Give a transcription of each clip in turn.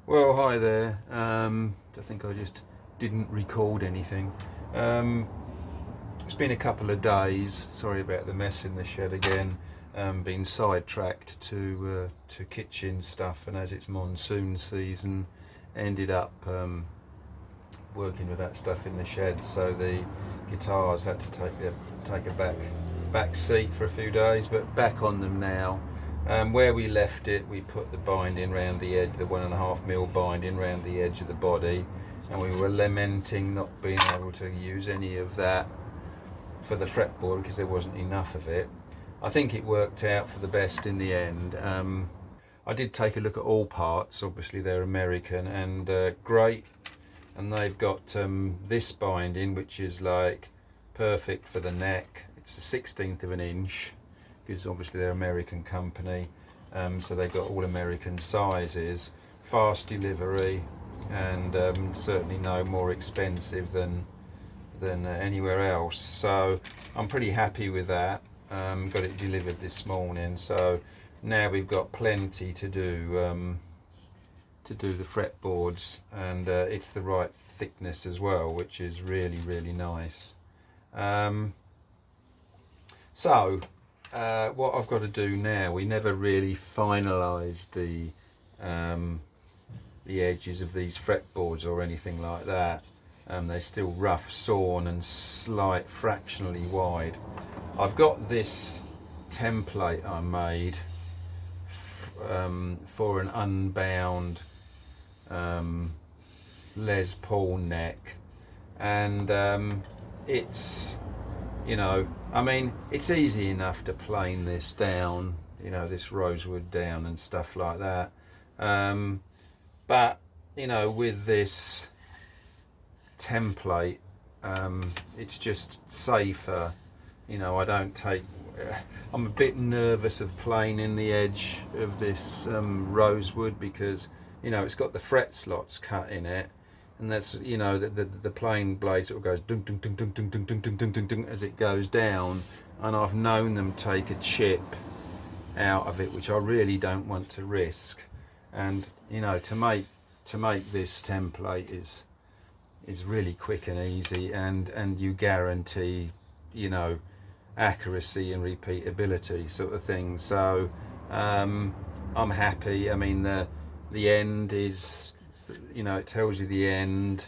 Well, hi there. I think I just didn't record anything. It's been a couple of days. Sorry about the mess in the shed again. Been sidetracked to kitchen stuff, and as it's monsoon season, ended up working with that stuff in the shed. So the guitars had to take a back seat for a few days, but back on them now. Where we left it, we put the binding round the edge, the 1.5mm binding round the edge of the body, and we were lamenting not being able to use any of that for the fretboard because there wasn't enough of it. I think it worked out for the best in the end. I did take a look at all parts. Obviously they're American and great, and they've got this binding which is like perfect for the neck. It's a 1/16 of an inch, because obviously they're American company, so they've got all American sizes, fast delivery, and certainly no more expensive than anywhere else. So I'm pretty happy with that. Got it delivered this morning, so now we've got plenty to do the fretboards, and it's the right thickness as well, which is really nice. What I've got to do now, we never really finalised the edges of these fretboards or anything like that. They're still rough sawn and slight fractionally wide. I've got this template I made for an unbound Les Paul neck, and it's, you know, I mean, it's easy enough to plane this down, you know, this rosewood down and stuff like that. But, you know, with this template, it's just safer. You know, I'm a bit nervous of planing the edge of this rosewood because, you know, it's got the fret slots cut in it. And that's, you know, the plane blade sort of goes dunk dunk dunk dunk dunk dunk dunk dunk dunk dunk dunk as it goes down, and I've known them take a chip out of it, which I really don't want to risk. And, you know, to make this template is really quick and easy, and you guarantee, you know, accuracy and repeatability sort of thing. So I'm happy. I mean, the end is, you know, it tells you the end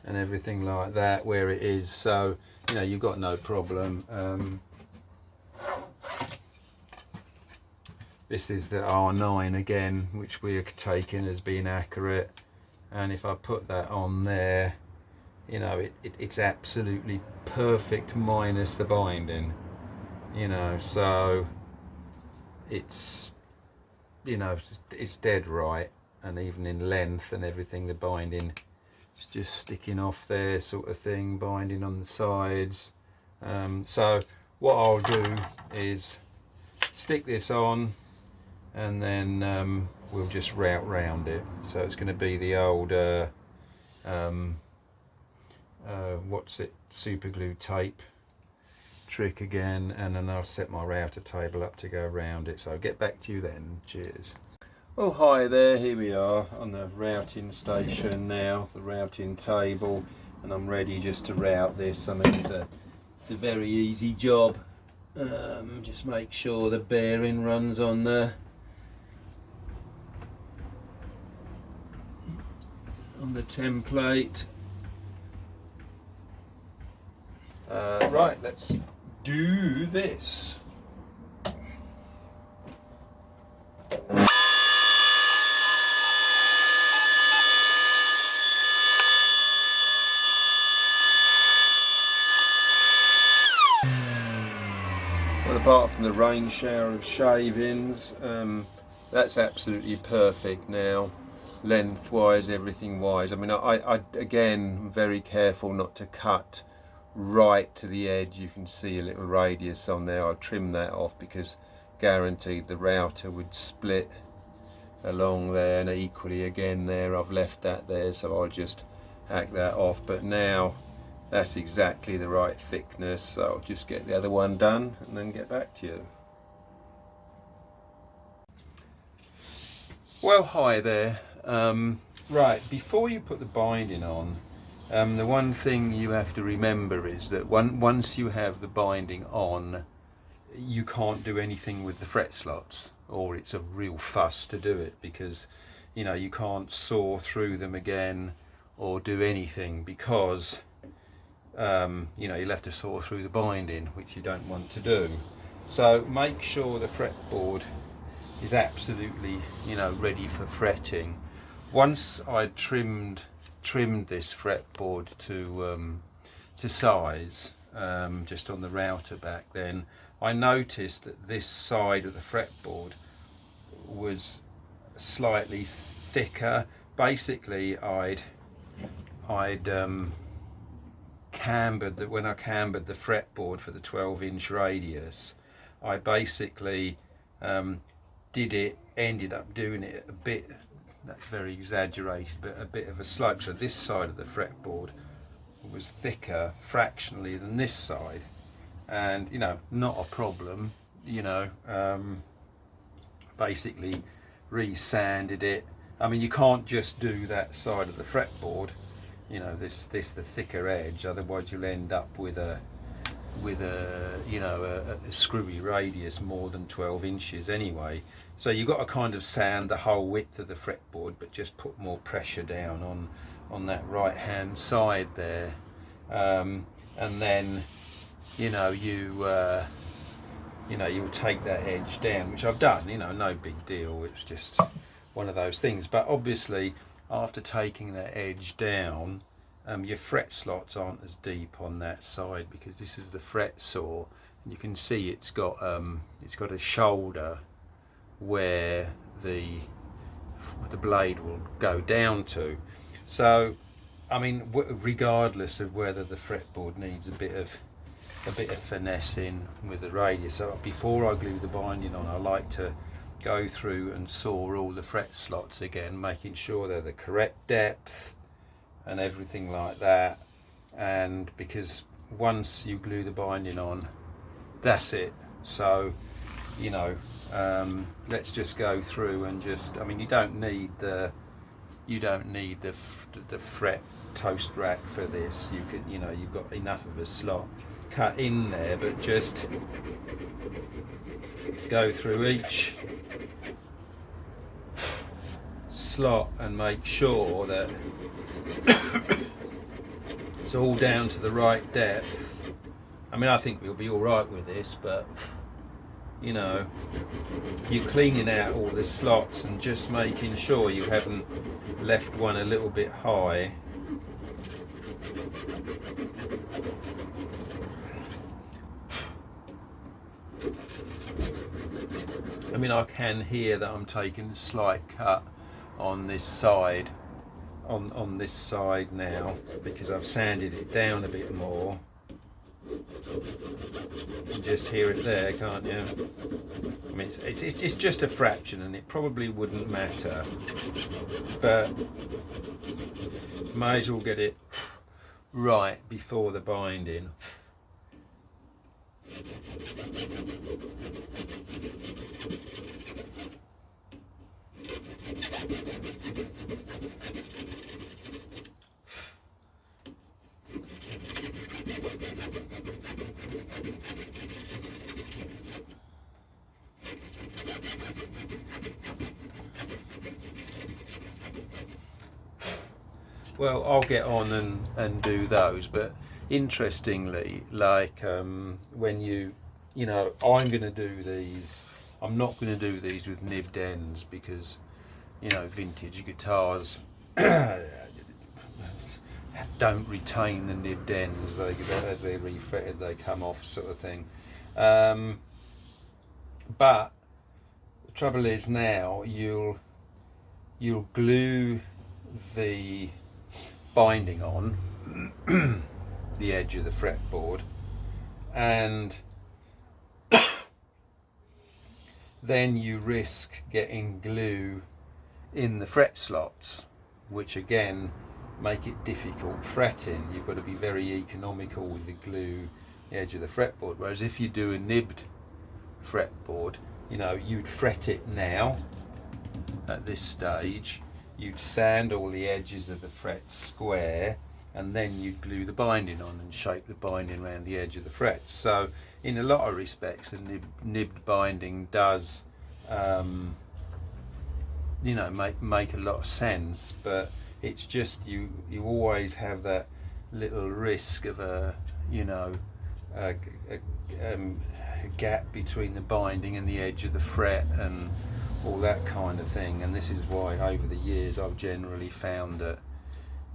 and everything like that, where it is, so, you know, you've got no problem. This is the R9 again, which we are taking as being accurate, and if I put that on there, you know, it's absolutely perfect minus the binding, you know, so it's, you know, it's dead right. And even in length and everything, the binding is just sticking off there sort of thing, binding on the sides. So what I'll do is stick this on, and then we'll just route round it. So it's going to be the old super glue tape trick again, and then I'll set my router table up to go around it. So I'll get back to you then. Cheers. Oh, hi there, here we are on the routing station now, the routing table, and I'm ready just to route this. I mean, it's a very easy job. Just make sure the bearing runs on the template. Right, let's do this. Well, apart from the rain shower of shavings, that's absolutely perfect now, lengthwise, everything wise. I mean, I again, I'm very careful not to cut right to the edge. You can see a little radius on there. I'll trim that off because guaranteed the router would split along there, and equally again there, I've left that there, so I'll just hack that off. But now that's exactly the right thickness, so I'll just get the other one done and then get back to you. Well, hi there. Right, before you put the binding on, the one thing you have to remember is that once you have the binding on, you can't do anything with the fret slots, or it's a real fuss to do it, because you can't saw through them again or do anything, because you'll have to saw through the binding, which you don't want to do. So make sure the fretboard is absolutely ready for fretting. Once I trimmed this fretboard to size, just on the router back then, I noticed that this side of the fretboard was slightly thicker. Basically, I'd cambered that when I cambered the fretboard for the 12-inch radius, I basically ended up doing it a bit, that's very exaggerated, but a bit of a slope. So this side of the fretboard was thicker fractionally than this side, and not a problem. Basically re-sanded it. I mean, you can't just do that side of the fretboard, this the thicker edge, otherwise you'll end up with a screwy radius more than 12 inches anyway. So you've got to kind of sand the whole width of the fretboard, but just put more pressure down on that right hand side there, and then you'll take that edge down, which I've done. No big deal, it's just one of those things. But obviously after taking that edge down, your fret slots aren't as deep on that side, because this is the fret saw, and you can see it's got a shoulder where the blade will go down to. So I mean, regardless of whether the fretboard needs a bit of finessing with the radius, so before I glue the binding on, I like to go through and saw all the fret slots again, making sure they're the correct depth and everything like that. And because once you glue the binding on, that's it. So let's just go through and just, I mean, you don't need the fret toast rack for this. You can, you've got enough of a slot cut in there, but just go through each slot and make sure that it's all down to the right depth. I mean, I think we'll be all right with this, but you're cleaning out all the slots and just making sure you haven't left one a little bit high. I mean, I can hear that I'm taking a slight cut on this side, on this side now, because I've sanded it down a bit more. You can just hear it there, can't you? I mean, it's just a fraction, and it probably wouldn't matter, but may as well get it right before the binding. Well, I'll get on and do those, but interestingly, like when I'm going to do these, I'm not going to do these with nibbed ends, because vintage guitars don't retain the nibbed ends. As they're refretted, they come off, sort of thing. But the trouble is, now you'll glue the binding on the edge of the fretboard, and then you risk getting glue in the fret slots, which again make it difficult fretting. You've got to be very economical with the glue, the edge of the fretboard. Whereas if you do a nibbed fretboard, you'd fret it now at this stage, you'd sand all the edges of the frets square, and then you'd glue the binding on and shape the binding around the edge of the frets. So in a lot of respects, the nibbed binding does you know, make a lot of sense, but it's just you always have that little risk of a, you know, a gap between the binding and the edge of the fret and all that kind of thing. And this is why over the years I've generally found that,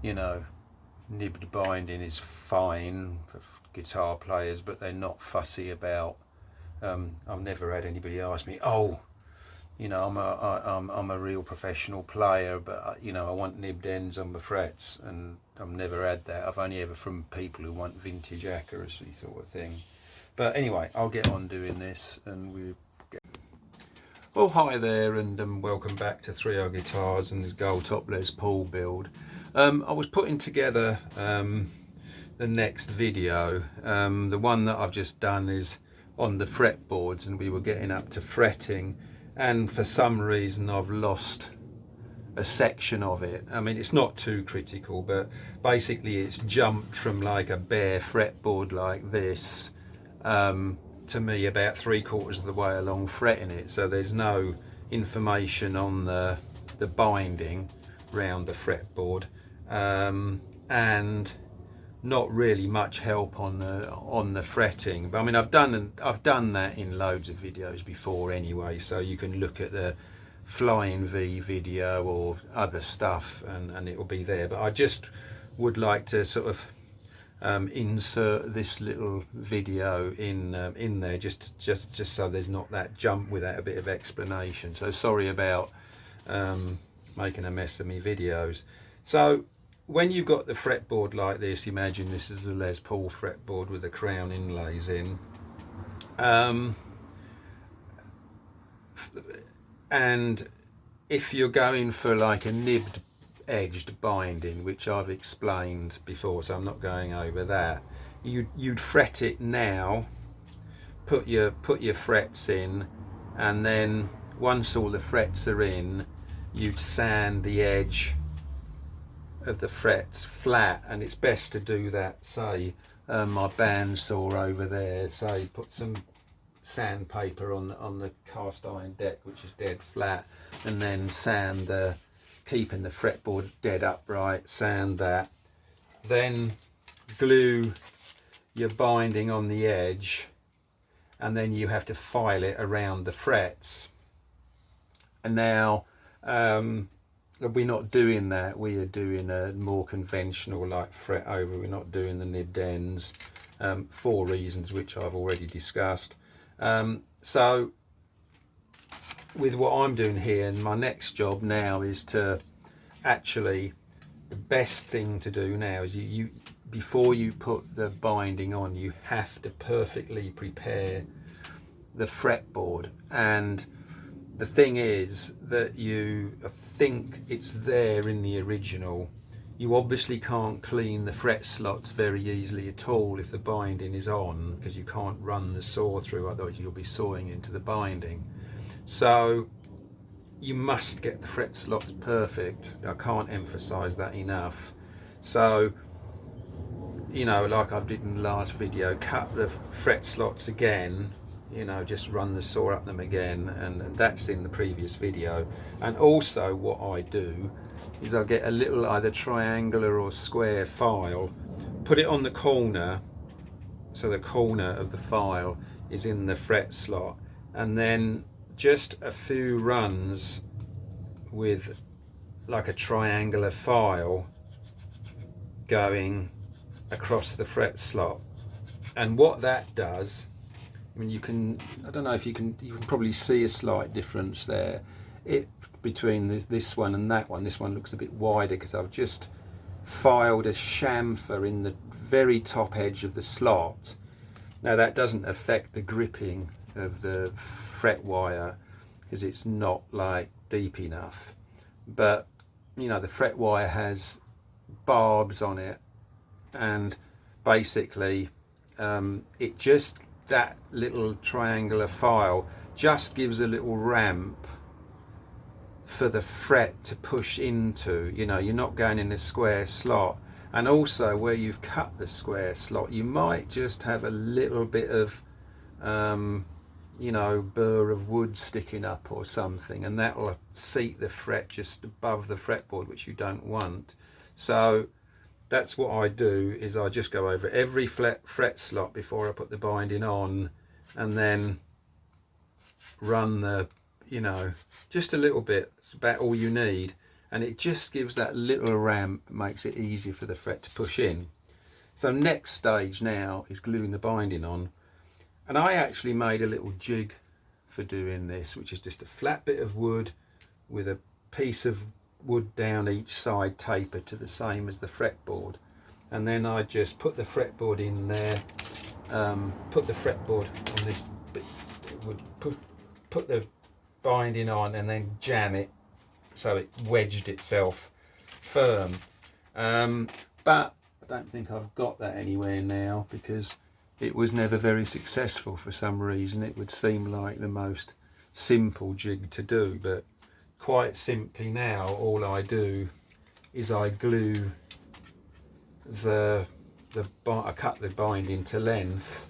you know, nibbed binding is fine for guitar players, but they're not fussy about I've never had anybody ask me, oh, you know, I'm a real professional player, but you know, I want nibbed ends on my frets, and I've never had that. I've only ever from people who want vintage accuracy sort of thing. But anyway, I'll get on doing this, and we. Well, hi there, and welcome back to 3R Guitars and this Goldtop Les Paul build. I was putting together the next video. The one that I've just done is on the fretboards, and we were getting up to fretting, and for some reason I've lost a section of it. I mean, it's not too critical, but basically it's jumped from like a bare fretboard like this to me about 3/4 of the way along fretting it, so there's no information on the binding round the fretboard, and not really much help on the fretting. But I mean, I've done that in loads of videos before anyway, so you can look at the Flying V video or other stuff, and it will be there. But I just would like to sort of insert this little video in there, just so there's not that jump without a bit of explanation. So sorry about making a mess of my videos. So when you've got the fretboard like this, imagine this is a Les Paul fretboard with the crown inlays in, and if you're going for like a nibbed edged binding, which I've explained before, so I'm not going over that, you'd fret it now, put your frets in, and then once all the frets are in, you'd sand the edge of the frets flat. And it's best to do that, say my bandsaw over there, say put some sandpaper on the cast iron deck, which is dead flat, and then sand keeping the fretboard dead upright, sand that, then glue your binding on the edge, and then you have to file it around the frets. And now we're not doing that, we are doing a more conventional like fret over, we're not doing the nibbed ends, for reasons which I've already discussed. So with what I'm doing here, and my next job now is to actually, the best thing to do now is you before you put the binding on, you have to perfectly prepare the fretboard. And the thing is that I think it's there in the original, you obviously can't clean the fret slots very easily at all if the binding is on, because you can't run the saw through, otherwise you'll be sawing into the binding. So you must get the fret slots perfect. I can't emphasize that enough. So, you know, like I did in the last video, cut the fret slots again, you know, just run the saw up them again, and that's in the previous video. And also what I do is I get a little either triangular or square file, put it on the corner, so the corner of the file is in the fret slot, and then just a few runs with like a triangular file going across the fret slot. And what that does, I mean, you can, I don't know if you can probably see a slight difference there between this one and that one. This one looks a bit wider because I've just filed a chamfer in the very top edge of the slot. Now that doesn't affect the gripping of the fret wire because it's not like deep enough, but you know, the fret wire has barbs on it, and basically it just, that little triangular file just gives a little ramp for the fret to push into. You know, you're not going in a square slot. And also where you've cut the square slot, you might just have a little bit of you know, burr of wood sticking up or something, and that will seat the fret just above the fretboard, which you don't want. So that's what I do, is I just go over every fret slot before I put the binding on, and then run the, you know, just a little bit. It's about all you need, and it just gives that little ramp, makes it easier for the fret to push in. So next stage now is gluing the binding on. And I actually made a little jig for doing this, which is just a flat bit of wood with a piece of wood down each side tapered to the same as the fretboard. And then I just put the fretboard in there, put the fretboard on this bit, would put the binding on, and then jam it so it wedged itself firm. But I don't think I've got that anywhere now, because it was never very successful for some reason. It would seem like the most simple jig to do, but quite simply now all I do is I glue I cut the binding to length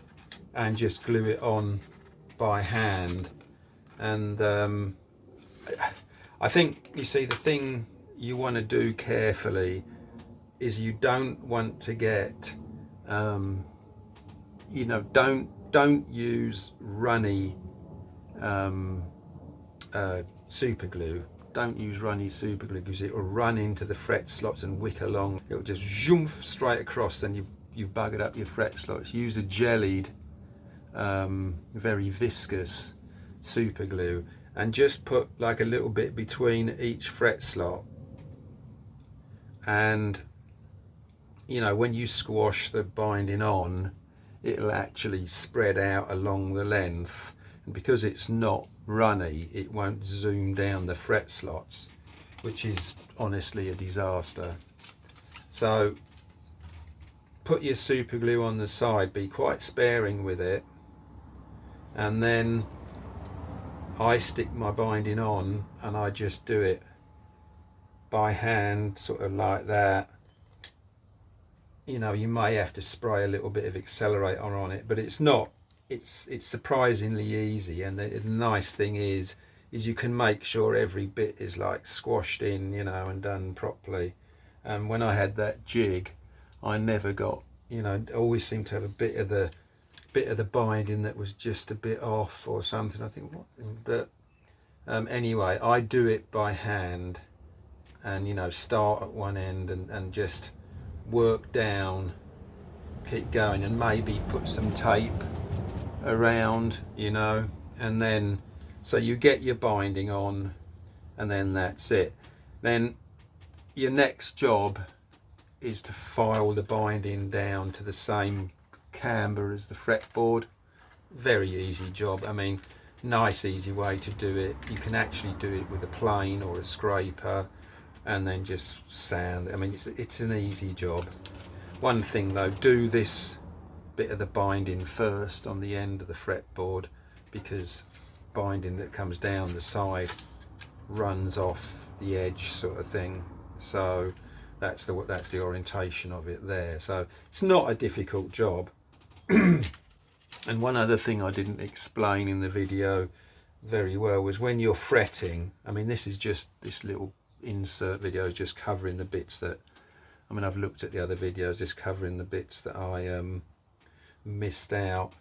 and just glue it on by hand. And I think, you see, the thing you want to do carefully is you don't want to get you know, don't use runny super glue. Don't use runny super glue, because it will run into the fret slots and wick along. It will just zoom straight across, and you've buggered up your fret slots. Use a jellied, very viscous super glue, and just put like a little bit between each fret slot. And you know, when you squash the binding on, it'll actually spread out along the length, and because it's not runny, it won't zoom down the fret slots, which is honestly a disaster. So put your super glue on the side, be quite sparing with it, and then I stick my binding on, and I just do it by hand, sort of like that. You know, you may have to spray a little bit of accelerator on it, but it's surprisingly easy. And the nice thing is you can make sure every bit is like squashed in, you know, and done properly. And when I had that jig, I never got, you know, always seemed to have a bit of the binding that was just a bit off or something. I think, what? But anyway, I do it by hand, and you know, start at one end and just work down, keep going, and maybe put some tape around, you know, and then so you get your binding on, and then that's it. Then your next job is to file the binding down to the same camber as the fretboard. Very easy job. I mean, nice easy way to do it. You can actually do it with a plane or a scraper, and then just sand. I mean, it's an easy job. One thing though, do this bit of the binding first on the end of the fretboard, because binding that comes down the side runs off the edge, sort of thing. So that's the orientation of it there. So it's not a difficult job. And one other thing I didn't explain in the video very well was when you're fretting. I mean, this is just this little insert video, just covering the bits that, I mean, I've looked at the other videos, just covering the bits that I missed out.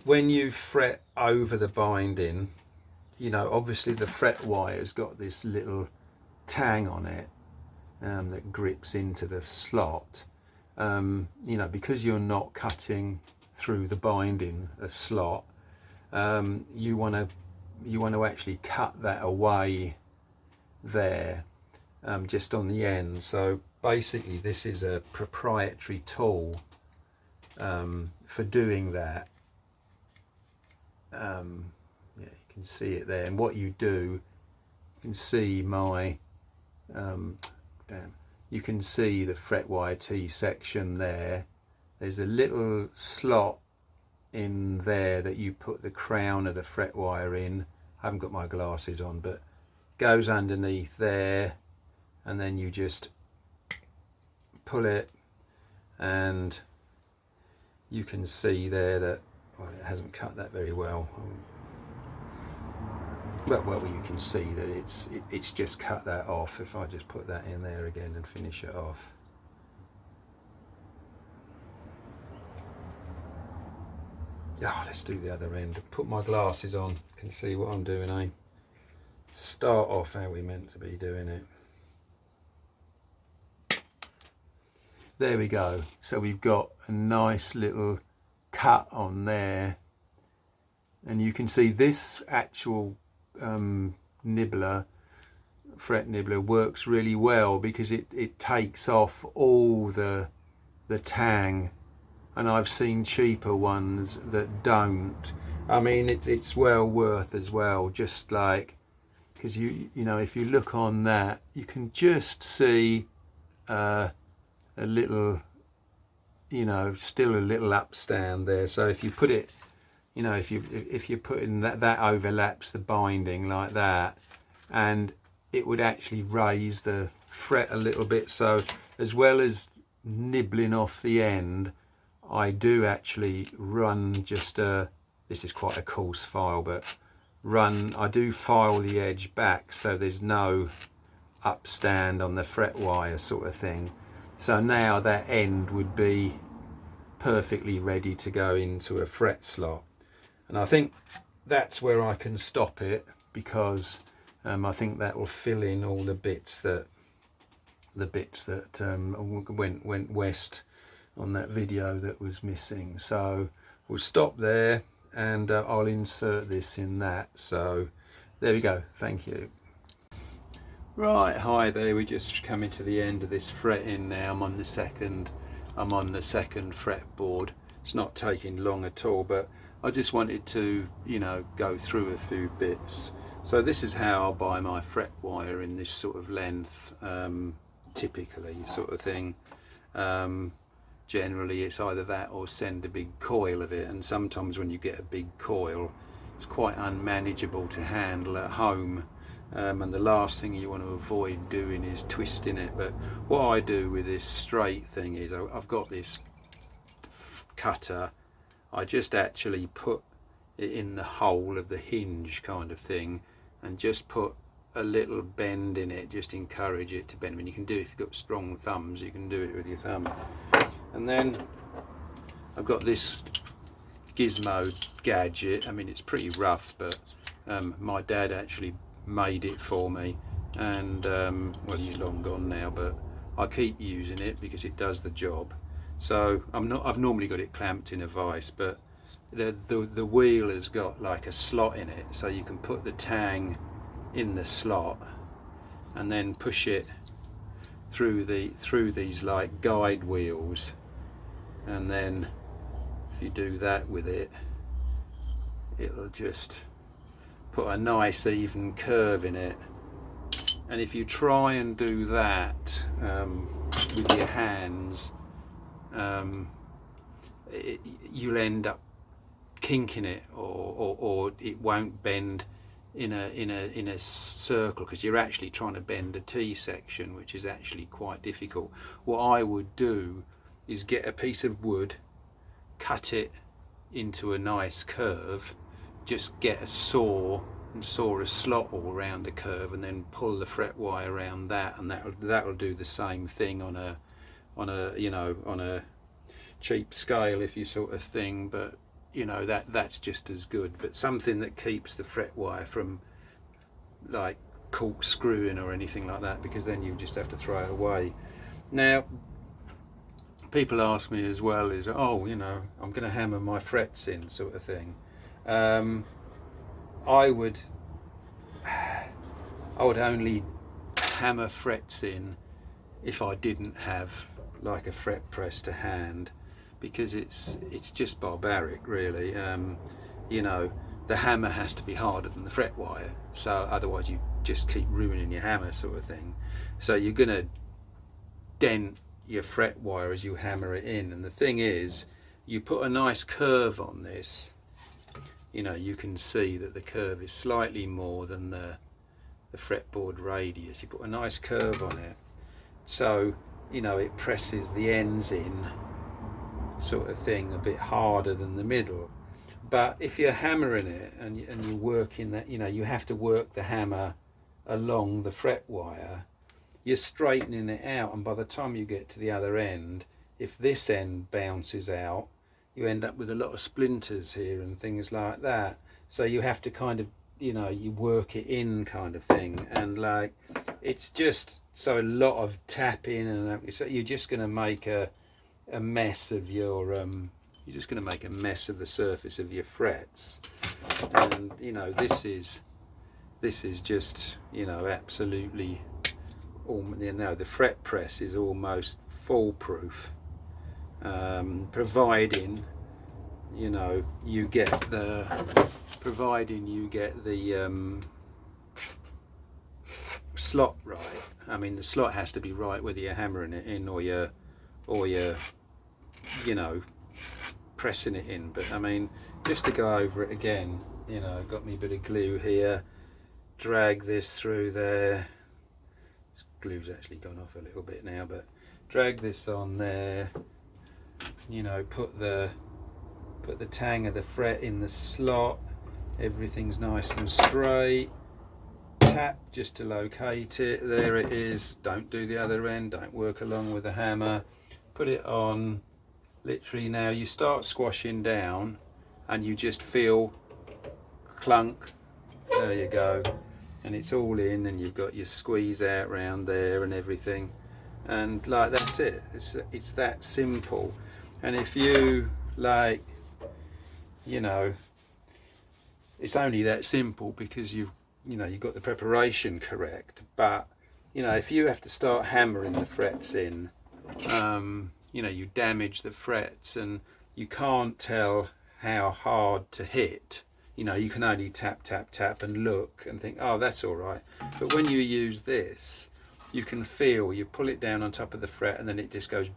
When you fret over the binding, you know, obviously the fret wire's got this little tang on it that grips into the slot. You know, because you're not cutting through the binding a slot, you want to actually cut that away there, just on the end. So basically this is a proprietary tool for doing that. Yeah, you can see it there. And what you do, you can see my you can see the fret wire T section there. There's a little slot in there that you put the crown of the fret wire in. I haven't got my glasses on, but goes underneath there, and then you just pull it, and you can see there that, well, it hasn't cut that very well. Well, you can see that it's just cut that off. If I just put that in there again and finish it off. Oh, let's do the other end. Put my glasses on, can see what I'm doing, eh? Start off how we meant to be doing it. There we go. So we've got a nice little cut on there, and you can see this actual nibbler, fret nibbler, works really well because it takes off all the tang, and I've seen cheaper ones that don't. I mean, it's well worth as well, just like, because you know, if you look on that, you can just see a little, you know, still a little upstand there. So if you put it, you know, if you put in that overlaps the binding like that, and it would actually raise the fret a little bit. So as well as nibbling off the end, I do actually run just this is quite a coarse file, but I do file the edge back so there's no upstand on the fret wire sort of thing. So now that end would be perfectly ready to go into a fret slot. And I think that's where I can stop it, because I think that will fill in all the bits that went west on that video that was missing. So we'll stop there, and I'll insert this in that. So there we go. Thank you. Right, hi there. We're just coming to the end of this fretting now. I'm on the second fretboard. It's not taking long at all, but I just wanted to, you know, go through a few bits. So this is how I buy my fret wire, in this sort of length, typically sort of thing. Generally it's either that or send a big coil of it, and sometimes when you get a big coil, it's quite unmanageable to handle at home. And the last thing you want to avoid doing is twisting it. But what I do with this straight thing is, I've got this cutter, I just actually put it in the hole of the hinge kind of thing, and just put a little bend in it, just encourage it to bend. I mean, you can do it if you've got strong thumbs, you can do it with your thumb. And then I've got this gizmo gadget. I mean, it's pretty rough, but my dad actually made it for me, and well, he's long gone now, but I keep using it because it does the job. So I've normally got it clamped in a vise, but the wheel has got like a slot in it, so you can put the tang in the slot and then push it through these like guide wheels, and then if you do that with it, it'll just put a nice even curve in it. And if you try and do that with your hands, you'll end up kinking it, or it won't bend in a circle, because you're actually trying to bend a T section, which is actually quite difficult. What I would do is get a piece of wood, cut it into a nice curve, just get a saw and saw a slot all around the curve, and then pull the fret wire around that, and that'll do the same thing on a you know, on a cheap scale, if you sort of thing. But you know, that's just as good, but something that keeps the fret wire from like corkscrewing or anything like that, because then you just have to throw it away. Now people ask me as well, is, oh, you know, I'm going to hammer my frets in sort of thing. I would only hammer frets in if I didn't have like a fret press to hand, because it's just barbaric, really. You know, the hammer has to be harder than the fret wire, so otherwise you just keep ruining your hammer sort of thing. So you're gonna dent your fret wire as you hammer it in, and the thing is, you put a nice curve on this. You know, you can see that the curve is slightly more than the fretboard radius. You put a nice curve on it, so you know it presses the ends in, sort of thing, a bit harder than the middle. But if you're hammering it and you're working that, you know, you have to work the hammer along the fret wire, you're straightening it out, and by the time you get to the other end, if this end bounces out, you end up with a lot of splinters here and things like that. So you have to kind of, you know, you work it in kind of thing, and like it's just so a lot of tapping, and so you're just going to make a mess of your you're just going to make a mess of the surface of your frets. And you know, this is just, you know, absolutely, you know, the fret press is almost foolproof, providing you know you get the slot right. I mean, the slot has to be right whether you're hammering it in or you're you know, pressing it in. But I mean, just to go over it again, you know, got me a bit of glue here, drag this through there. This glue's actually gone off a little bit now, but drag this on there, you know, put the tang of the fret in the slot, everything's nice and straight, tap just to locate it, there it is. Don't do the other end, don't work along with the hammer, put it on. Literally now you start squashing down and you just feel clunk, there you go, and it's all in, and you've got your squeeze out round there and everything, and like that's it. It's that simple. And if you like, you know, it's only that simple because you've got the preparation correct. But you know, if you have to start hammering the frets in, you know, you damage the frets and you can't tell how hard to hit. You know, you can only tap, tap, tap and look and think, oh, that's all right. But when you use this, you can feel, you pull it down on top of the fret and then it just goes,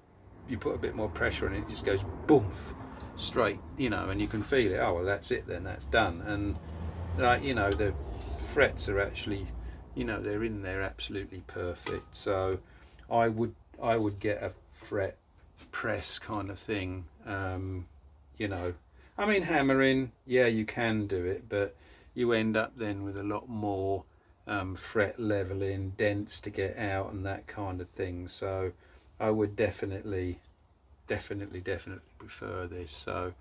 you put a bit more pressure on it, it just goes boom, straight, you know, and you can feel it. Oh, well, that's it then, that's done. And like, you know, the frets are actually, you know, they're in there absolutely perfect. So I would get a fret press kind of thing. You know, I mean, hammering, yeah, you can do it, but you end up then with a lot more fret leveling, dents to get out and that kind of thing. So I would definitely prefer this. So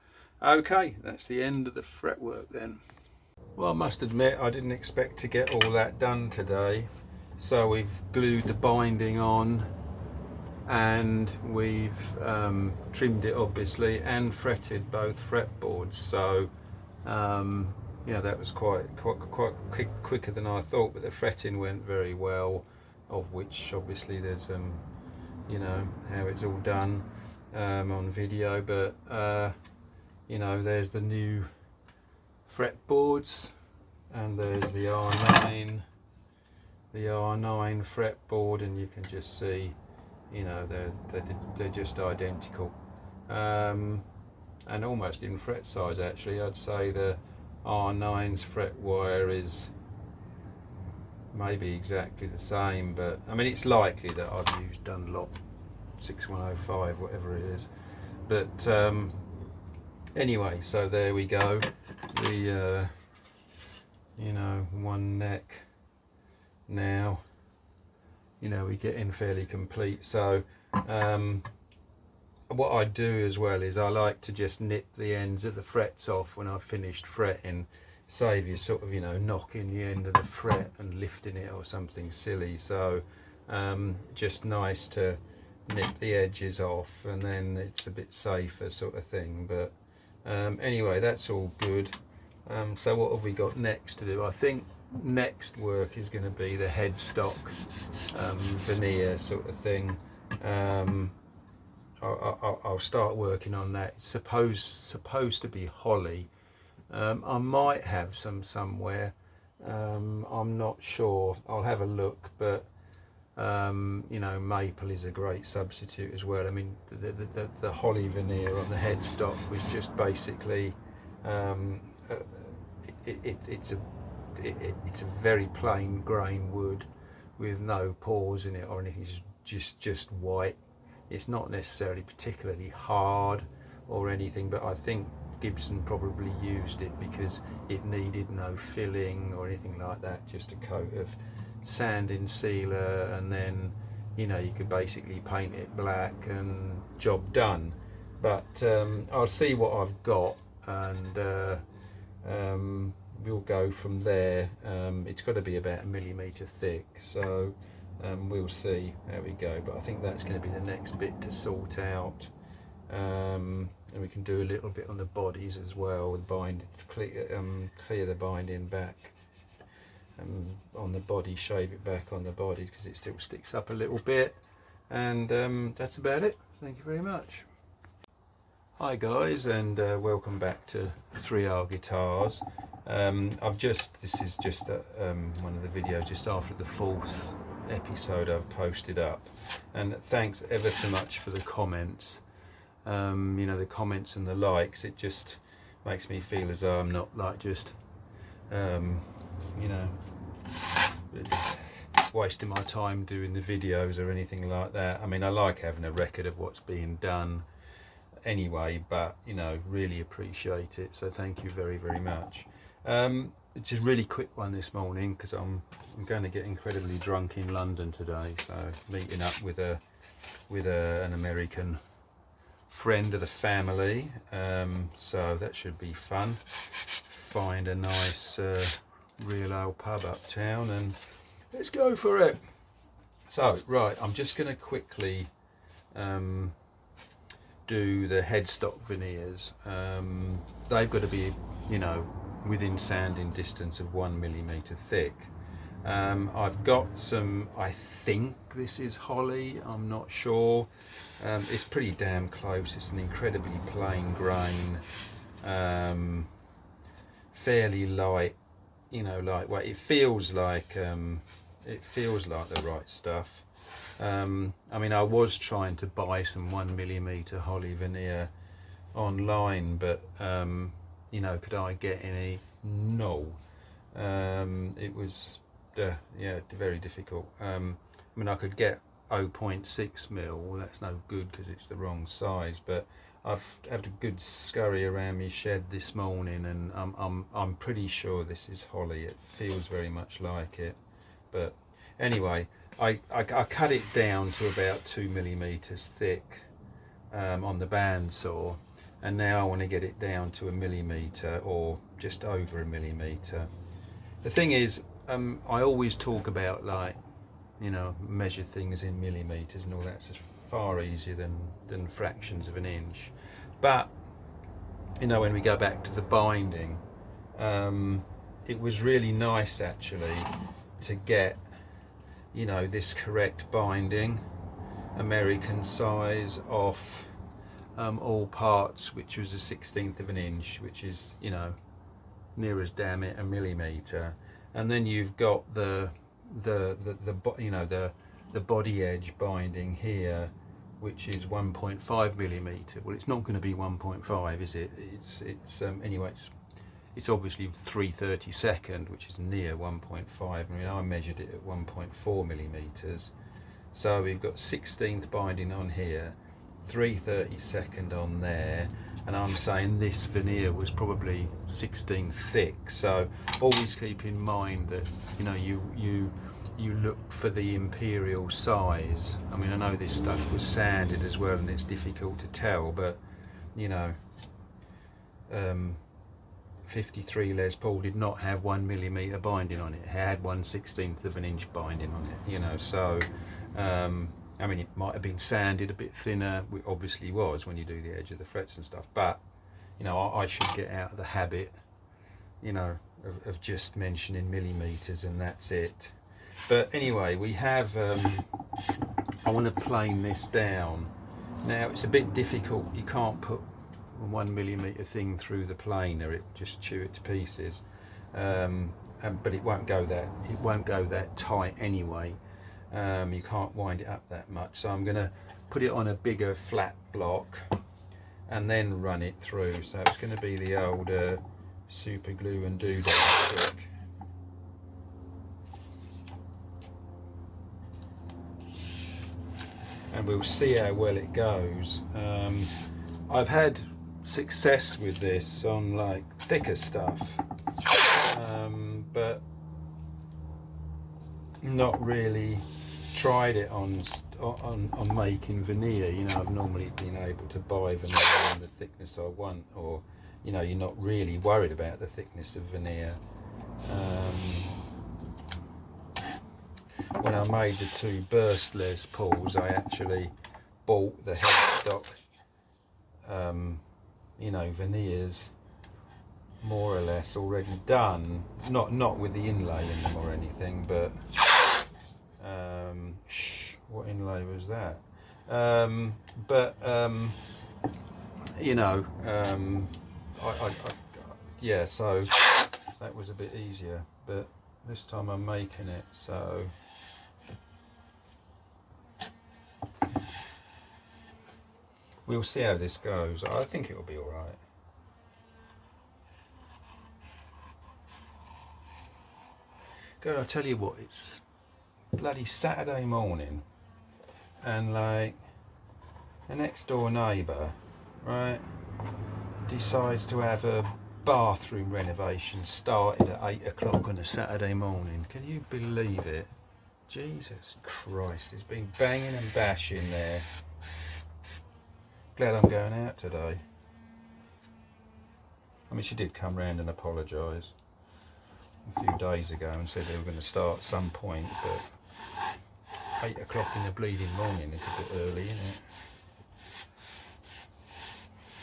okay, that's the end of the fretwork then. Well, I must admit I didn't expect to get all that done today. So we've glued the binding on, and we've trimmed it obviously, and fretted both fretboards. So you know, that was quite quicker than I thought, but the fretting went very well, of which obviously there's you know how it's all done on video. But you know, there's the new fretboards, and there's the R9 fretboard, and you can just see, you know, they're just identical, and almost in fret size actually. I'd say the R9's fret wire is maybe exactly the same, but I mean, it's likely that I've used Dunlop 6105, whatever it is. But anyway, so there we go. The you know, one neck now, you know, we're getting fairly complete. So what I do as well is I like to just nip the ends of the frets off when I've finished fretting, save you sort of, you know, knocking the end of the fret and lifting it or something silly. So just nice to nip the edges off, and then it's a bit safer sort of thing. But anyway, that's all good. So what have we got next to do? I think next work is going to be the headstock veneer sort of thing. I'll start working on that. It's supposed to be holly. I might have some somewhere. I'm not sure. I'll have a look, but you know, maple is a great substitute as well. I mean, the holly veneer on the headstock was just basically it's a it's a very plain grain wood with no pores in it or anything. It's just white. It's not necessarily particularly hard or anything, but I think Gibson probably used it because it needed no filling or anything like that, just a coat of sanding sealer, and then you could basically paint it black and job done. But I'll see what I've got, and we'll go from there. It's got to be about 1 millimetre thick, so we'll see how we go. But I think that's going to be the next bit to sort out, and we can do a little bit on the bodies as well, with clear the binding back on the body, shave it back on the body because it still sticks up a little bit, and that's about it. Thank you very much. Hi guys, and welcome back to 3R Guitars. This is just one of the videos just after the 4th episode I've posted up, and thanks ever so much for the comments. The comments and the likes, it just makes me feel as though I'm not like just wasting my time doing the videos or anything like that. I mean, I like having a record of what's being done anyway, but really appreciate it, so thank you very, very much. Just really quick one this morning because I'm going to get incredibly drunk in London today, so meeting up with an American friend of the family, so that should be fun. Find a nice real old pub uptown and let's go for it. So right, I'm just going to quickly do the headstock veneers. They've got to be within sanding distance of 1 millimetre thick. I've got some, I think this is holly, I'm not sure. It's pretty damn close. It's an incredibly plain grain, fairly light, lightweight. It feels like the right stuff. I mean, I was trying to buy some 1 millimetre holly veneer online, but could I get any? No. It was very difficult. I mean, I could get 0.6 mil. Well, that's no good because it's the wrong size, but I've had a good scurry around my shed this morning, and I'm pretty sure this is holly. It feels very much like it, but anyway, I cut it down to about 2 millimeters thick on the bandsaw, and now I want to get it down to 1 millimeter or just over 1 millimeter. The thing is, I always talk about measure things in millimeters and all that. It's far easier than fractions of an inch. But when we go back to the binding, it was really nice actually to get this correct binding, American size, off all parts, which was a 1/16 of an inch, which is near as damn it 1 millimeter. And then you've got the body edge binding here, which is 1.5 millimeter. Well, it's not going to be 1.5, is it? Anyway, it's obviously 3/32, which is near 1.5. I mean, I measured it at 1.4 millimeters. So we've got 1/16 binding on here, 3/32 on there, and I'm saying this veneer was probably 16 thick. So always keep in mind that you look for the imperial size. I mean, I know this stuff was sanded as well, and it's difficult to tell, but 53 Les Paul did not have 1 millimeter binding on it. It had 1/16 of an inch binding on it. So I mean, it might have been sanded a bit thinner. It obviously was when you do the edge of the frets and stuff, but I should get out of the habit of just mentioning millimeters and that's it. But anyway, we have I want to plane this down. Now it's a bit difficult. You can't put a 1 millimeter thing through the planer, it will just chew it to pieces. But it won't go that tight anyway. You can't wind it up that much, so I'm going to put it on a bigger flat block and then run it through. So it's going to be the old super glue and doodad trick. and we'll see how well it goes. I've had success with this on like thicker stuff, but not really tried it on making veneer. You know, I've normally been able to buy veneer in the thickness I want, or you know, you're not really worried about the thickness of veneer. When I made the 2 burst Les Pauls, I actually bought the Headstock, you know, veneers more or less already done, not with the inlay in them or anything, but what inlay was that? You know, yeah, so that was a bit easier, but this time I'm making it, so we'll see how this goes. I think it'll be all right. God, I'll tell you what, it's bloody Saturday morning, and like the next door neighbour, right, decides to have a bathroom renovation started at 8 o'clock on a Saturday morning. Can you believe it? Jesus Christ, it's been banging and bashing there. Glad I'm going out today. I mean, she did come round and apologise a few days ago and said they were going to start at some point, but 8 o'clock in the bleeding morning is a bit early, isn't it?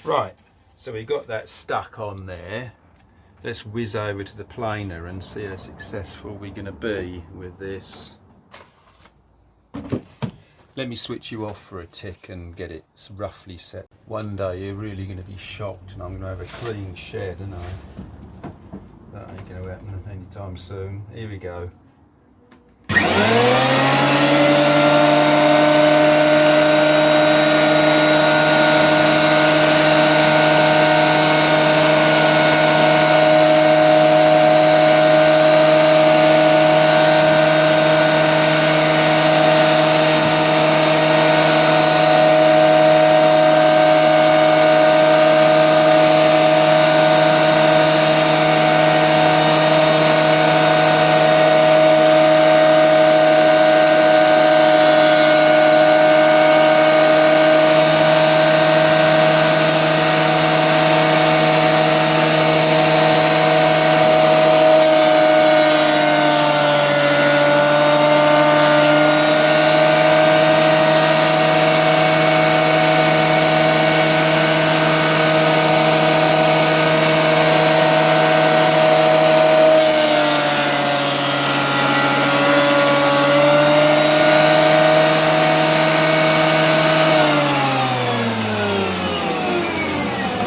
Right, so we got that stuck on there. Let's whiz over to the planer and see how successful we're going to be with this. Let me switch you off for a tick and get it roughly set. One day you're really going to be shocked and I'm going to have a clean shed, and that ain't going to happen anytime soon. Here we go.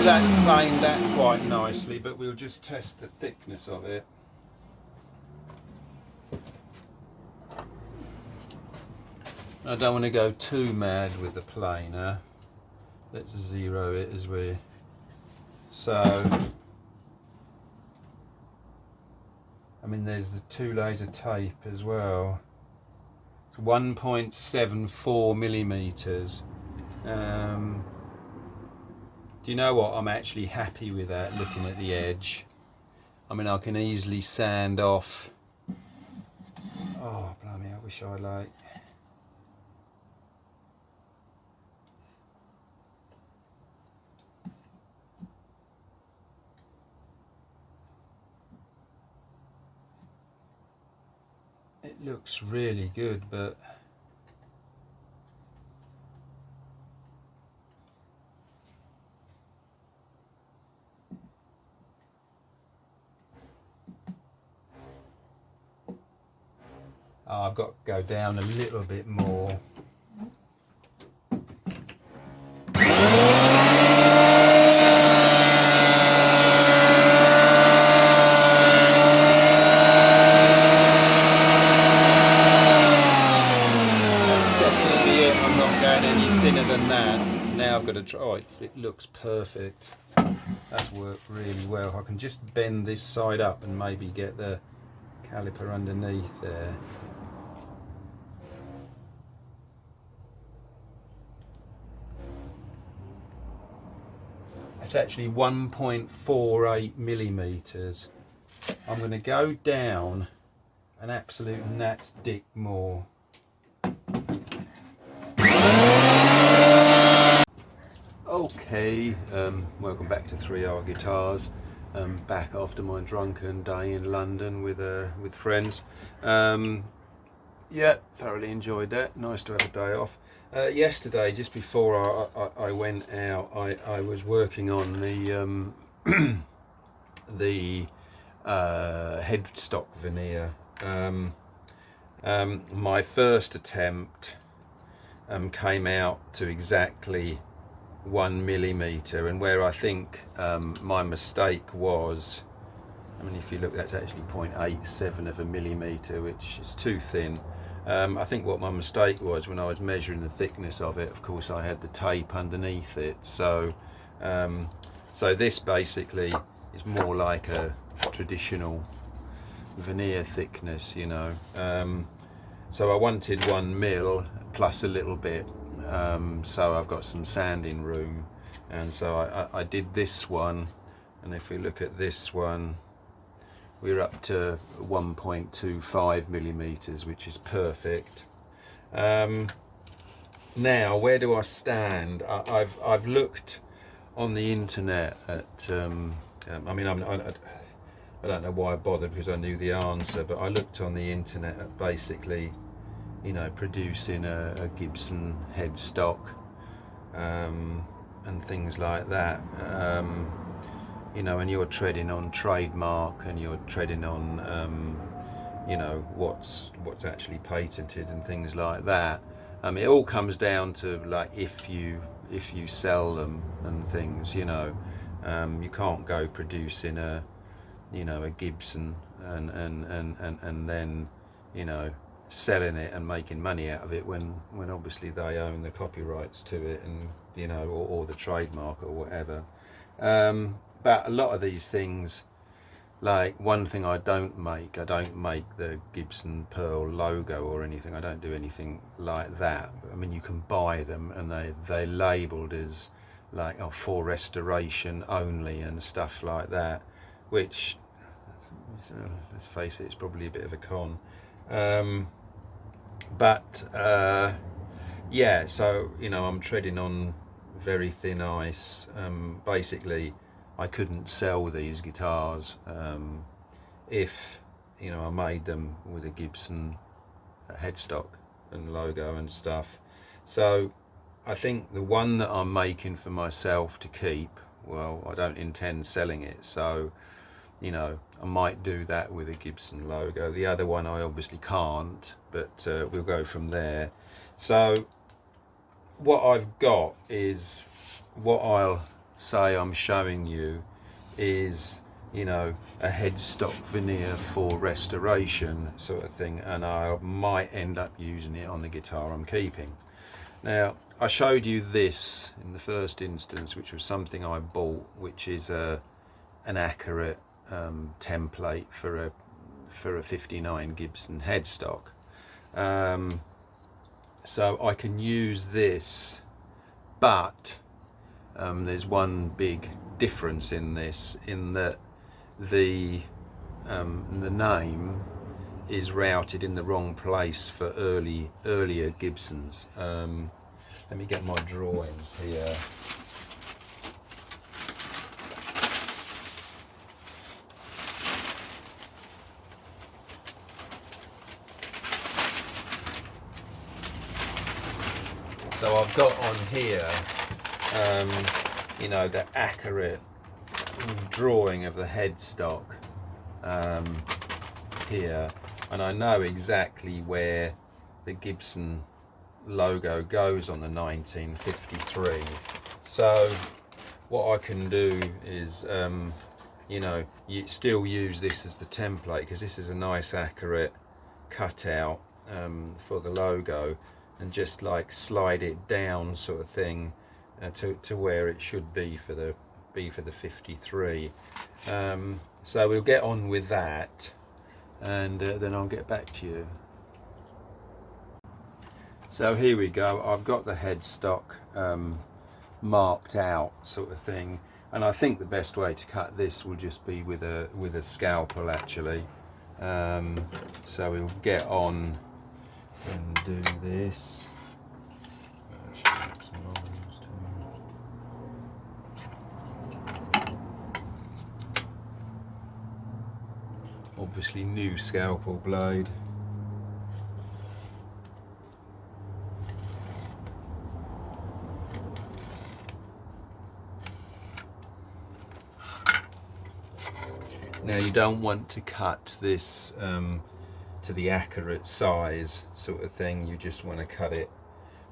That's planed that quite nicely, but we'll just test the thickness of it. I don't want to go too mad with the planer. Let's zero it as we... So, I mean, there's the 2 layers of tape as well. It's 1.74 millimeters. Do you know what? I'm actually happy with that, looking at the edge. I mean, I can easily sand off. Oh, blimey, I wish I like... It looks really good, but... I've got to go down a little bit more. Thinner than that. Now I've got to try. Oh, it looks perfect. That's worked really well. I can just bend this side up and maybe get the caliper underneath there. It's actually 1.48 millimeters. I'm going to go down an absolute gnat's dick more. Okay, welcome back to 3R Guitars. Back after my drunken day in London with friends. Yeah, thoroughly enjoyed that. Nice to have a day off. Yesterday, just before I went out, I was working on the the headstock veneer. My first attempt came out to exactly 1 millimeter, and where I think my mistake was, I mean, if you look, that's actually 0.87 of a millimeter, which is too thin. I think what my mistake was, when I was measuring the thickness of it, of course I had the tape underneath it, so this basically is more like a traditional veneer thickness, you know. So I wanted 1 mil plus a little bit, so I've got some sanding room, and so I did this one, and if we look at this one, we're up to 1.25 millimeters, which is perfect. Now, where do I stand? I've looked on the internet at, I mean, I don't know why I bothered, because I knew the answer, but I looked on the internet at basically, you know, producing a Gibson headstock and things like that. You know, and you're treading on trademark, and you're treading on, you know, what's actually patented and things like that. It all comes down to, like, if you sell them and things, you know. You can't go producing a, you know, a Gibson and then, you know, selling it and making money out of it when obviously they own the copyrights to it, and, you know, or the trademark or whatever. But a lot of these things, like one thing I don't make the Gibson Pearl logo or anything. I don't do anything like that. I mean, you can buy them, and they're labelled as like, oh, for restoration only and stuff like that, which, let's face it, it's probably a bit of a con. Yeah, so, you know, I'm treading on very thin ice. Basically, I couldn't sell these guitars if, you know, I made them with a Gibson headstock and logo and stuff. So I think the one that I'm making for myself to keep, well, I don't intend selling it, so, you know, I might do that with a Gibson logo. The other one I obviously can't, but we'll go from there. So what I've got is, what I'll say I'm showing you is, you know, a headstock veneer for restoration sort of thing, and I might end up using it on the guitar I'm keeping. Now, I showed you this in the first instance, which was something I bought, which is an accurate template for a 59 Gibson headstock. So I can use this, but there's one big difference in this, in that the name is routed in the wrong place for earlier Gibsons. Let me get my drawings here. So I've got on here, you know, the accurate drawing of the headstock here, and I know exactly where the Gibson logo goes on the 1953. So what I can do is, you know, you still use this as the template, because this is a nice accurate cutout for the logo, and just like slide it down sort of thing to where it should be for the 53. So we'll get on with that, and then I'll get back to you. So here we go. I've got the headstock marked out sort of thing. And I think the best way to cut this will just be with a scalpel actually. So we'll get on and do this. Obviously new scalpel blade. Now you don't want to cut this to the accurate size sort of thing, you just want to cut it,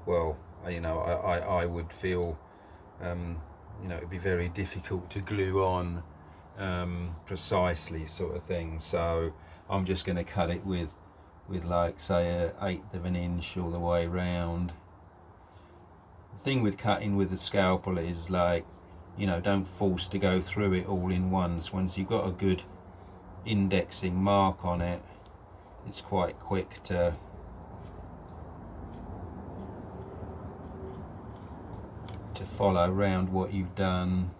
well, you know, I would feel, you know, it'd be very difficult to glue on precisely sort of thing. So I'm just going to cut it with like say 1/8 of an inch all the way round. The thing with cutting with a scalpel is, like, you know, don't force to go through it all in once. Once you've got a good indexing mark on it, it's quite quick to follow around what you've done.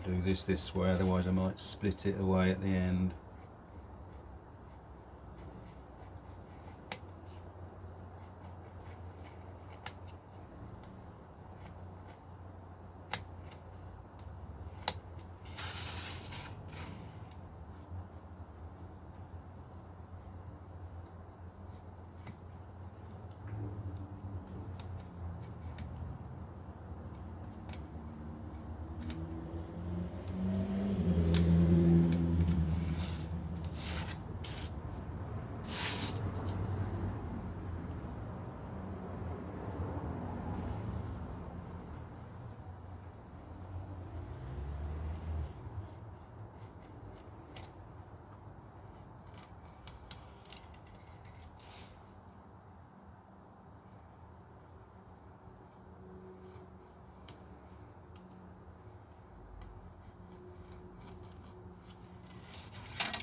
Do this way, otherwise I might split it away at the end.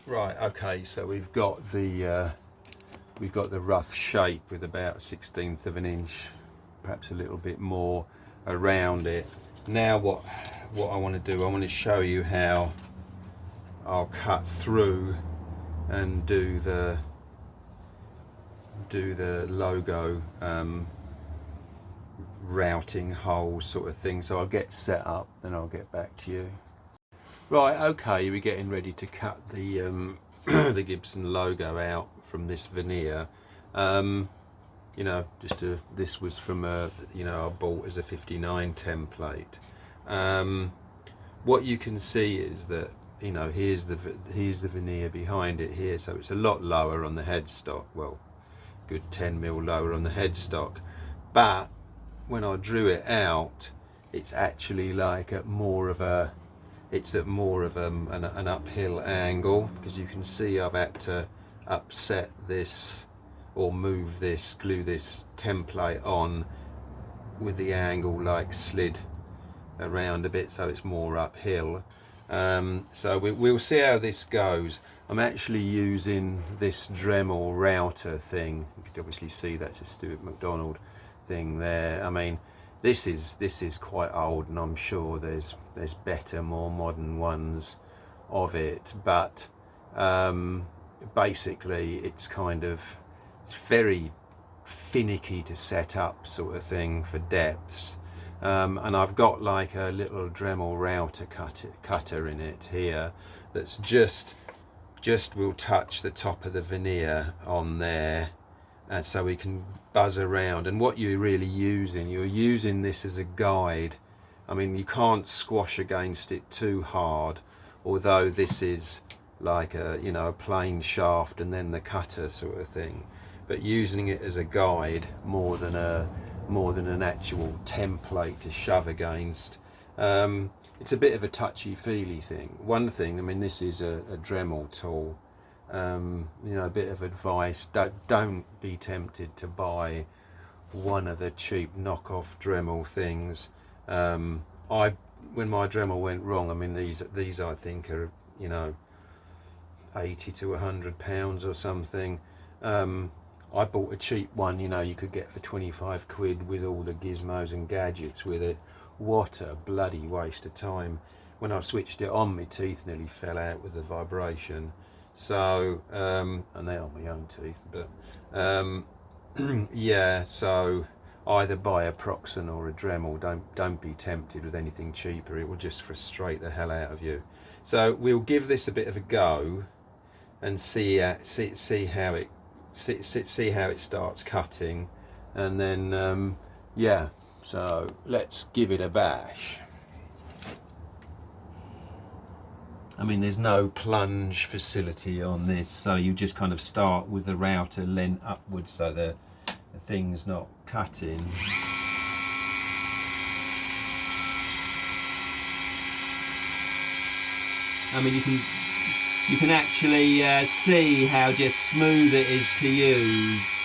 Right, okay, so we've got the rough shape with about 1/16 of an inch, perhaps a little bit more around it. Now what I want to do, I want to show you how I'll cut through and do the logo routing hole sort of thing. So I'll get set up, then I'll get back to you. Right, okay, we're getting ready to cut the the Gibson logo out from this veneer. You know, this was from you know, I bought as a 59 template. What you can see is that, you know, here's the veneer behind it here, so it's a lot lower on the headstock, well, good 10mm lower on the headstock, but when I drew it out, it's actually like at more of a an uphill angle, because you can see I've had to upset this or move this, glue this template on with the angle like slid around a bit, so it's more uphill. So we'll see how this goes. I'm actually using this Dremel router thing. You can obviously see that's a Stuart McDonald thing there. I mean, this is quite old, and I'm sure there's better, more modern ones of it, but basically it's very finicky to set up sort of thing for depths. And I've got like a little Dremel router cutter in it here that's just will touch the top of the veneer on there, and so we can buzz around. And what you're using this as a guide. I mean, you can't squash against it too hard, although this is like a, you know, a plain shaft and then the cutter sort of thing, but using it as a guide more than an actual template to shove against. It's a bit of a touchy-feely thing. One thing, I mean, this is a Dremel tool. You know, a bit of advice: don't be tempted to buy one of the cheap knockoff Dremel things. When my Dremel went wrong, I mean these I think are, you know, 80 to 100 pounds or something. I bought a cheap one, you know, you could get for 25 quid with all the gizmos and gadgets with it. What a bloody waste of time. When I switched it on, my teeth nearly fell out with the vibration. So, and they are my own teeth, but yeah, so either buy a Proxen or a Dremel. Don't be tempted with anything cheaper. It will just frustrate the hell out of you. So we'll give this a bit of a go and see how it starts cutting, and then yeah, so let's give it a bash. I mean, there's no plunge facility on this, so you just kind of start with the router leant upwards so the thing's not cutting. I mean, you can actually see how just smooth it is to use.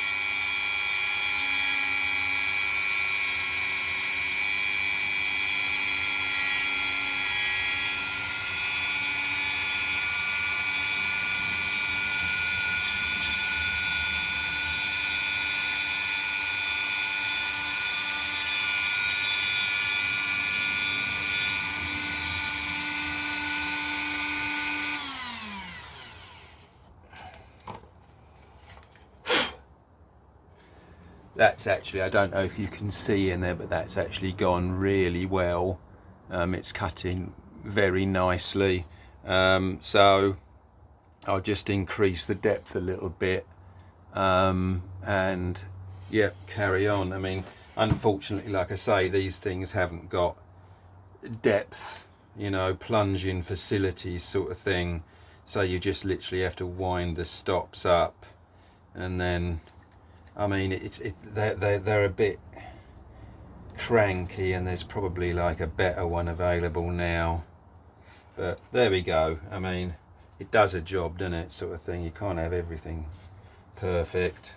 That's actually, I don't know if you can see in there, but that's actually gone really well. It's cutting very nicely. So I'll just increase the depth a little bit, and yeah, carry on. I mean, unfortunately, like I say, these things haven't got depth, you know, plunging facilities sort of thing. So you just literally have to wind the stops up, and then, I mean, they're a bit cranky, and there's probably like a better one available now. But there we go. I mean, it does a job, doesn't it, sort of thing. You can't have everything perfect.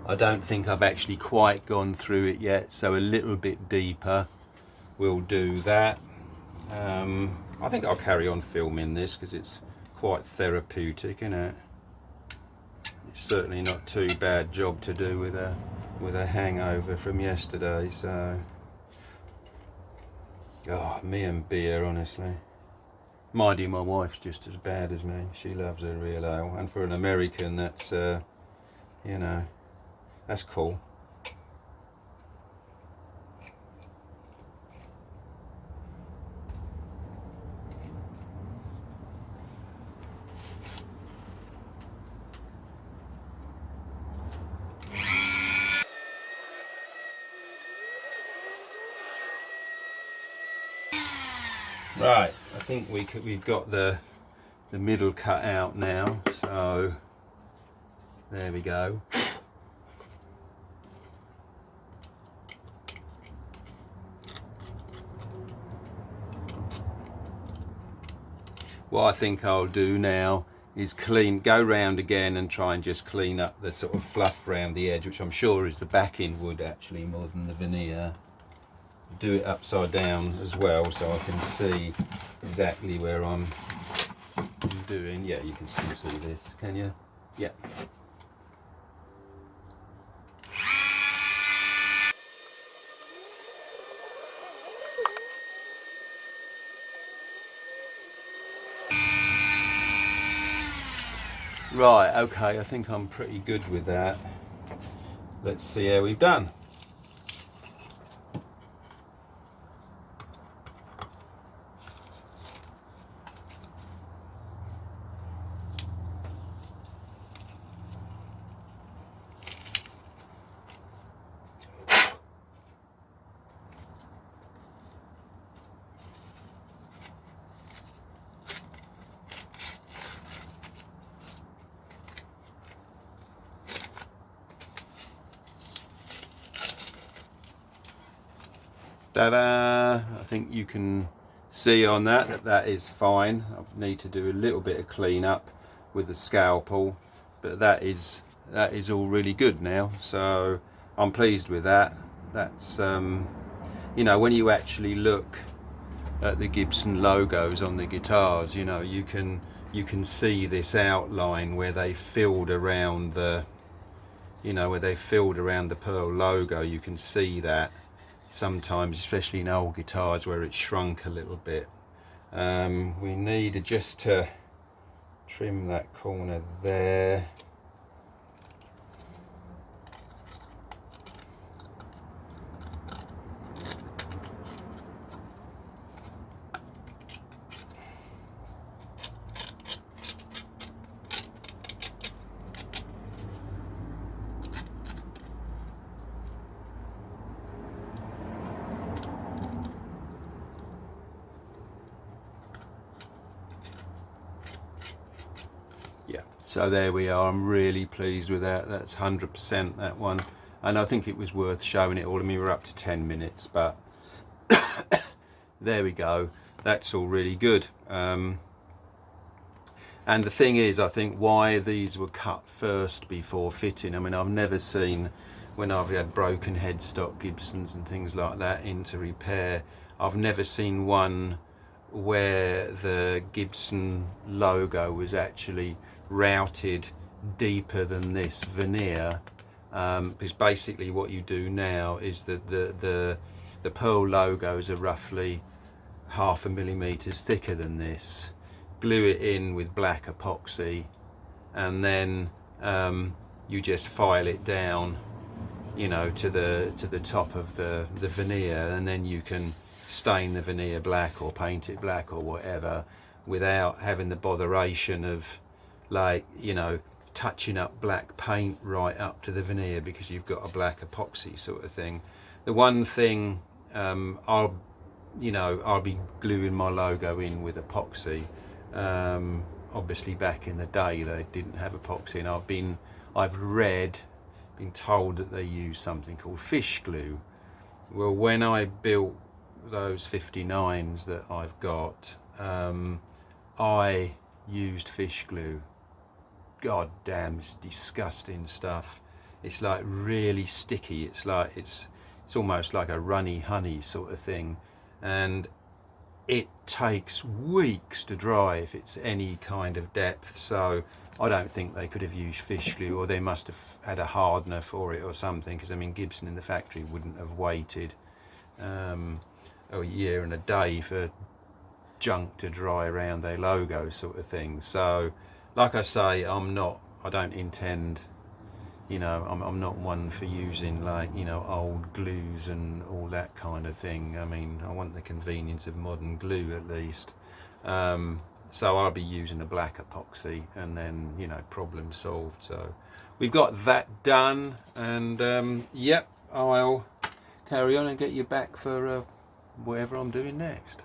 I don't think I've actually quite gone through it yet, so a little bit deeper will do that. I think I'll carry on filming this because it's quite therapeutic, isn't it? It's certainly not too bad job to do with a hangover from yesterday. So, oh, me and beer, honestly. Mind you, my wife's just as bad as me. She loves her real ale, and for an American, that's you know, that's cool. Right, I think we've got the middle cut out now, so there we go. What I think I'll do now is go round again and try and just clean up the sort of fluff around the edge, which I'm sure is the backing wood actually more than the veneer. Do it upside down as well so I can see exactly where I'm doing. Yeah, you can still see this, can you? Yeah. Right, okay, I think I'm pretty good with that. Let's see how we've done. Ta-da! I think you can see on that is fine. I need to do a little bit of clean up with the scalpel, but that is all really good now, so I'm pleased with that. That's you know, when you actually look at the Gibson logos on the guitars, you know, you can see this outline where they filled around the, you know, where they filled around the Pearl logo. You can see that sometimes, especially in old guitars where it's shrunk a little bit. We need just to trim that corner there. Yeah, so there we are. I'm really pleased with that. That's 100% that one, and I think it was worth showing it all. I mean, we're up to 10 minutes, but there we go. That's all really good. And the thing is, I think why these were cut first before fitting. I mean, I've never seen, when I've had broken headstock Gibsons and things like that into repair, I've never seen one where the Gibson logo was actually routed deeper than this veneer, because basically what you do now is that the Pearl logos are roughly 0.5 millimeters thicker than this. Glue it in with black epoxy, and then you just file it down, you know, to the top of the veneer, and then you can stain the veneer black or paint it black or whatever without having the botheration of, like, you know, touching up black paint right up to the veneer because you've got a black epoxy sort of thing. The one thing, I'll be gluing my logo in with epoxy. Obviously back in the day they didn't have epoxy, and I've been told that they use something called fish glue. Well, when I built those 59s that I've got, I used fish glue. God damn, it's disgusting stuff. It's like really sticky. It's like it's almost like a runny honey sort of thing, and it takes weeks to dry if it's any kind of depth. So I don't think they could have used fish glue, or they must have had a hardener for it or something, because I mean Gibson in the factory wouldn't have waited a year and a day for junk to dry around their logo sort of thing. So like I say, I don't intend, you know, I'm not one for using, like, you know, old glues and all that kind of thing. I mean, I want the convenience of modern glue at least. So I'll be using a black epoxy, and then, you know, problem solved. So we've got that done, and yep, I'll carry on and get you back for whatever I'm doing next.